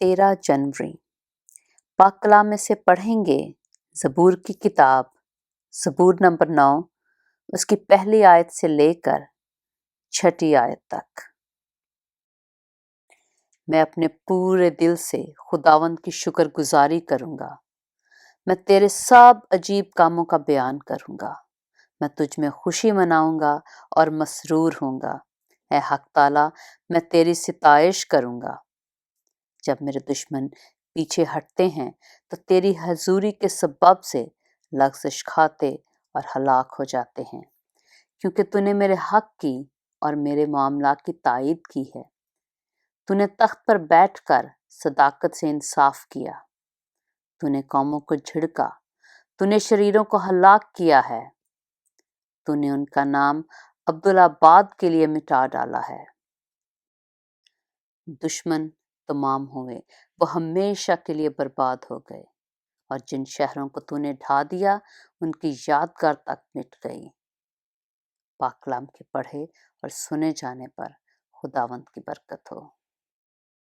13 जनवरी पाक कलाम में से पढ़ेंगे ज़बूर की किताब ज़बूर नंबर 9 उसकी पहली आयत से लेकर 6ठी आयत तक। मैं अपने पूरे दिल से खुदावंद की शुक्रगुजारी करूँगा। मैं तेरे सब अजीब कामों का बयान करूँगा। मैं तुझ में खुशी मनाऊँगा और मसरूर होऊंगा। ऐ हक ताला, मैं तेरी सिताइश करूँगा। जब मेरे दुश्मन पीछे हटते हैं तो तेरी हजूरी के सबब से लग़ज़श खाते और हलाक हो जाते हैं, क्योंकि तूने मेरे हक की और मेरे मामला की तायीद की है। तूने तख्त पर बैठकर सदाकत से इंसाफ किया। तूने कौमों को झिड़का, तूने शरीरों को हलाक किया है। तूने उनका नाम अब्दुल्लाबाद के लिए मिटा डाला है। दुश्मन तमाम हुए, वो हमेशा के लिए बर्बाद हो गए, और जिन शहरों को तूने ढा दिया उनकी यादगार तक मिट गई। पाक कलाम के पढ़े और सुने जाने पर खुदावंद की बरकत हो।